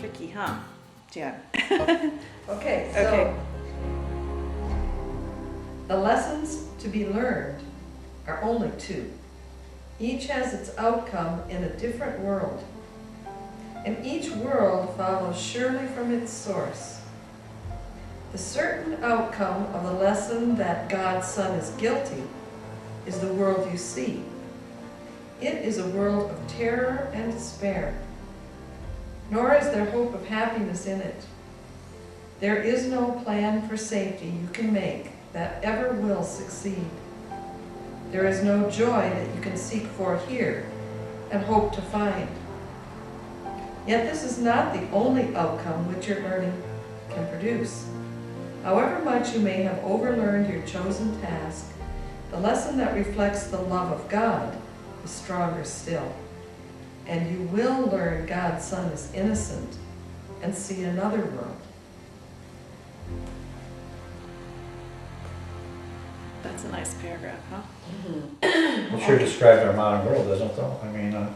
Tricky, huh, Jen? Okay, so Okay. the lessons to be learned are only two. Each has its outcome in a different world. And each world follows surely from its source. The certain outcome of the lesson that God's Son is guilty is the world you see. It is a world of terror and despair. Nor is there hope of happiness in it. There is no plan for safety you can make that ever will succeed. There is no joy that you can seek for here and hope to find. Yet this is not the only outcome which your learning can produce. However much you may have overlearned your chosen task, the lesson that reflects the love of God is stronger still. And you will learn God's Son is innocent and see another world. That's a nice paragraph, huh? It sure describes our modern world, doesn't it, though? I mean,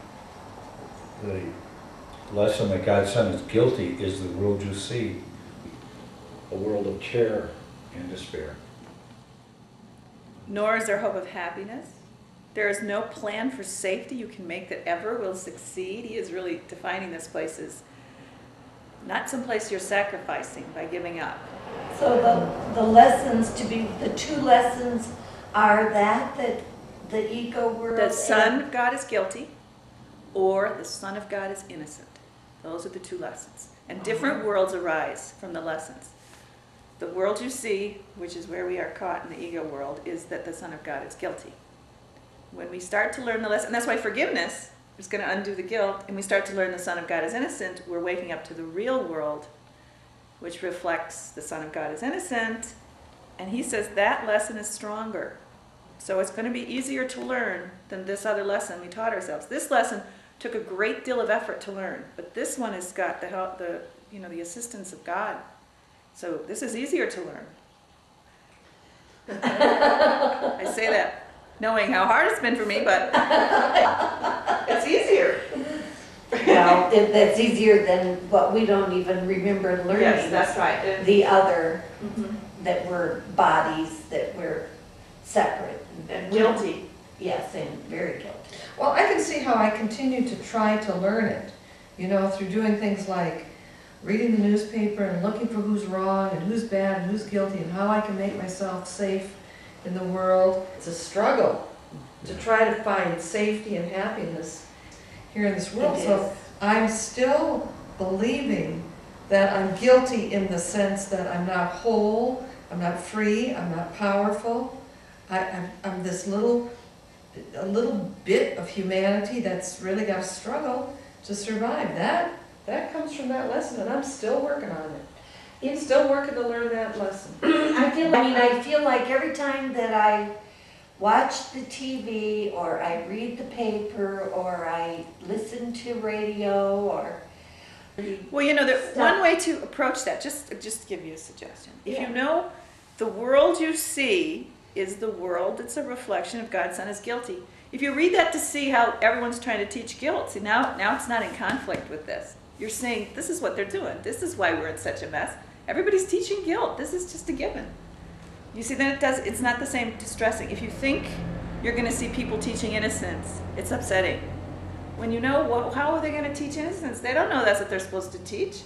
the lesson that God's Son is guilty is the world you see, a world of terror and despair. Nor is there hope of happiness. There is no plan for safety you can make that ever will succeed. He is really defining this place as not some place you're sacrificing by giving up. So the lessons to be, the two lessons are that the ego world. The Son of God is guilty, or the Son of God is innocent. Those are the two lessons. And different worlds arise from the lessons. The world you see, which is where we are caught in the ego world, is that the Son of God is guilty. When we start to learn the lesson, and that's why forgiveness is going to undo the guilt, and we start to learn the Son of God is innocent, we're waking up to the real world, which reflects the Son of God is innocent, and he says that lesson is stronger. So it's going to be easier to learn than this other lesson we taught ourselves. This lesson took a great deal of effort to learn, but this one has got the help, the assistance of God. So this is easier to learn. I say that knowing how hard it's been for me, but it's easier. Well, that's easier than what we don't even remember learning. Yes, that's right. The other, Mhm. that were bodies, that were separate. And guilty. Yes, and very guilty. Well, I can see how I continue to try to learn it, through doing things like reading the newspaper and looking for who's wrong and who's bad and who's guilty and how I can make myself safe in the world. It's a struggle to try to find safety and happiness here in this world. It So is. I'm still believing that I'm guilty in the sense that I'm not whole, I'm not free, I'm not powerful. I'm this a little bit of humanity that's really got to struggle to survive. That comes from that lesson, and I'm still working on it. I'm still working to learn that lesson. I feel like every time that I watch the TV or I read the paper or I listen to radio or Well, Stop. one way to approach that, just to give you a suggestion. If Yeah. you know the world you see is the world that's a reflection of God's Son is guilty. If you read that to see how everyone's trying to teach guilt, see now it's not in conflict with this. You're saying this is what they're doing. This is why we're in such a mess. Everybody's teaching guilt. This is just a given. You see, then it's not the same distressing. If you think you're going to see people teaching innocence, it's upsetting. When you know, how are they going to teach innocence? They don't know that's what they're supposed to teach.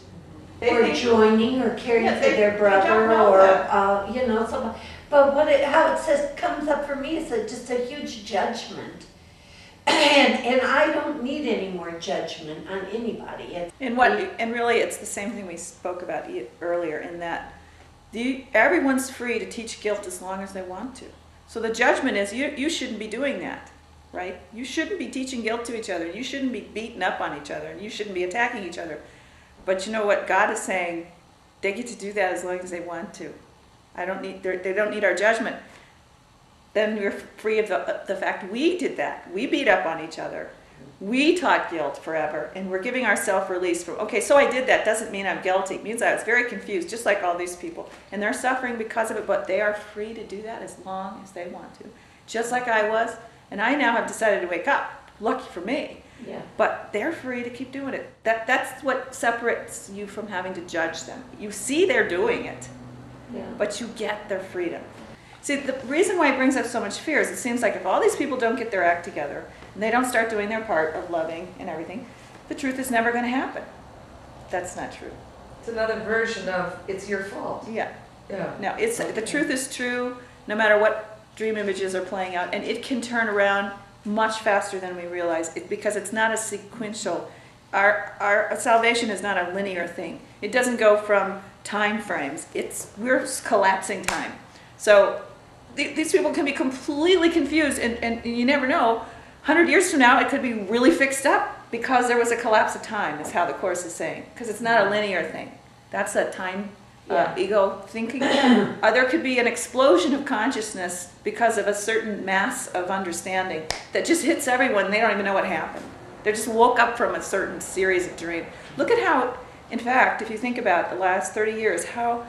They or think- joining or caring Yeah, for they their don't brother know or that. someone. But how it says comes up for me is just a huge judgment, and I don't need any more judgment on anybody. And really, it's the same thing we spoke about earlier. In that, everyone's free to teach guilt as long as they want to. So the judgment is you shouldn't be doing that, right? You shouldn't be teaching guilt to each other. You shouldn't be beating up on each other, and you shouldn't be attacking each other. But you know what God is saying? They get to do that as long as they want to. They don't need our judgment. Then we're free of the fact we did that. We beat up on each other. We taught guilt forever, and we're giving ourselves release from, okay, so I did that, doesn't mean I'm guilty. It means I was very confused, just like all these people. And they're suffering because of it, but they are free to do that as long as they want to. Just like I was, and I now have decided to wake up. Lucky for me. Yeah. But they're free to keep doing it. That's what separates you from having to judge them. You see they're doing it, Yeah. but you get their freedom. See, the reason why it brings up so much fear is it seems like if all these people don't get their act together and they don't start doing their part of loving and everything, the truth is never going to happen. That's not true. It's another version of, it's your fault. Yeah. Yeah. No, the truth is true no matter what dream images are playing out, and it can turn around much faster than we realize because it's not a sequential. Our salvation is not a linear thing. It doesn't go from time frames. We're collapsing time. So these people can be completely confused, and you never know. 100 years from now, it could be really fixed up because there was a collapse of time, is how the Course is saying. Because it's not a linear thing. That's a time ego thinking. There could be an explosion of consciousness because of a certain mass of understanding that just hits everyone. They don't even know what happened. They just woke up from a certain series of dreams. Look at how, in fact, if you think about the last 30 years, how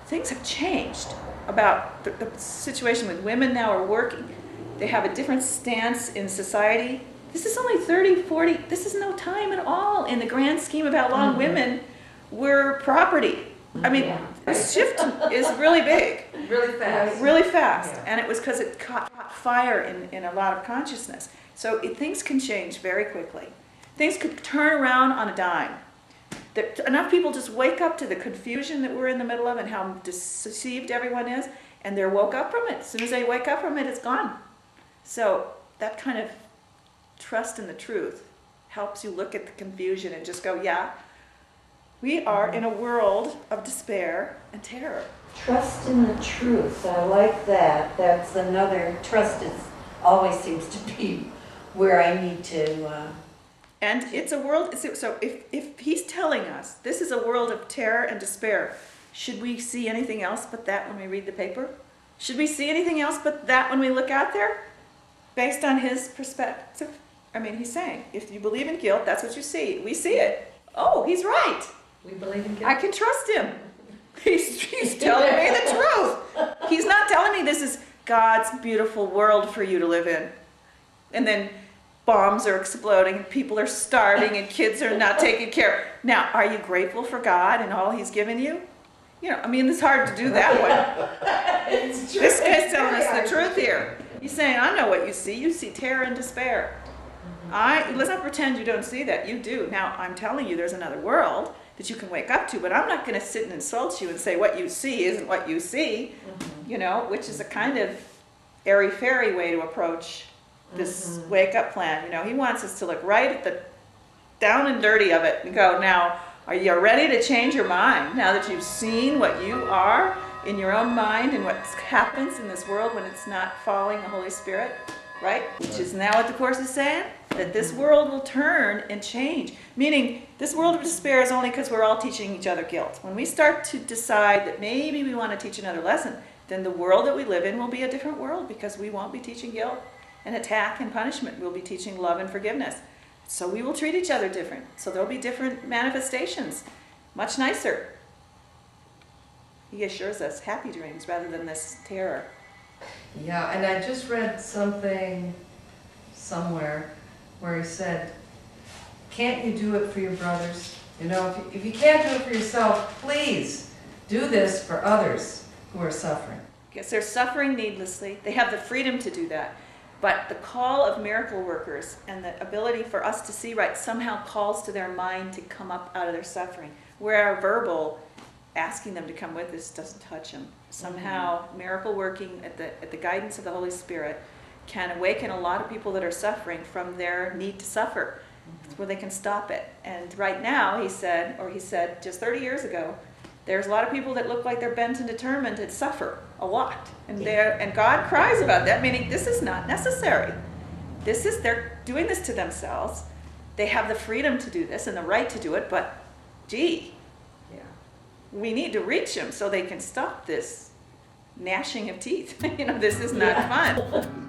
things have changed about the situation with women now are working. They have a different stance in society. This is only 30, 40, this is no time at all in the grand scheme of how long women were property. I mean, the shift is really big, Really fast. really fast. Yeah. And it was because it caught fire in a lot of consciousness. So things can change very quickly. Things could turn around on a dime. Enough people just wake up to the confusion that we're in the middle of and how deceived everyone is, and they're woke up from it. As soon as they wake up from it, it's gone. So that kind of trust in the truth helps you look at the confusion and just go, yeah, we are in a world of despair and terror. Trust in the truth. I like that. That's another, trust always seems to be where I need to, And it's a world, so if he's telling us this is a world of terror and despair, should we see anything else but that when we read the paper? Should we see anything else but that when we look out there? Based on his perspective. I mean, he's saying, if you believe in guilt, that's what you see. We see it. Oh, he's right. We believe in I guilt. can trust him. He's telling me the truth. He's not telling me this is God's beautiful world for you to live in. And then bombs are exploding, and people are starving, and kids are not taken care of. Now, are you grateful for God and all He's given you? You know, I mean, it's hard to do that one. it's true. This guy's telling us the truth here. He's saying, I know what you see. You see terror and despair. Let's not pretend you don't see that. You do. Now, I'm telling you there's another world that you can wake up to, but I'm not going to sit and insult you and say what you see isn't what you see, you know, which is a kind of airy-fairy way to approach this wake-up plan. You know, he wants us to look right at the down and dirty of it and go, now, are you ready to change your mind now that you've seen what you are in your own mind and what happens in this world when it's not following the Holy Spirit, right? Which is now what the Course is saying, that this world will turn and change. Meaning, this world of despair is only because we're all teaching each other guilt. When we start to decide that maybe we want to teach another lesson, then the world that we live in will be a different world because we won't be teaching guilt and attack and punishment. We'll be teaching love and forgiveness. So we will treat each other different. So there'll be different manifestations, much nicer. He assures us happy dreams rather than this terror. Yeah, and I just read something somewhere where he said, can't you do it for your brothers? You know, if you can't do it for yourself, please do this for others who are suffering. Yes, they're suffering needlessly. They have the freedom to do that. But the call of miracle workers and the ability for us to see right somehow calls to their mind to come up out of their suffering. Where our verbal asking them to come with us doesn't touch them. Somehow miracle working at the guidance of the Holy Spirit can awaken a lot of people that are suffering from their need to suffer. It's where they can stop it. And right now, he said just 30 years ago, there's a lot of people that look like they're bent and determined to suffer a lot. And God cries about that, meaning this is not necessary. They're doing this to themselves. They have the freedom to do this and the right to do it, but gee, Yeah. we need to reach them so they can stop this gnashing of teeth. You know, this is not fun.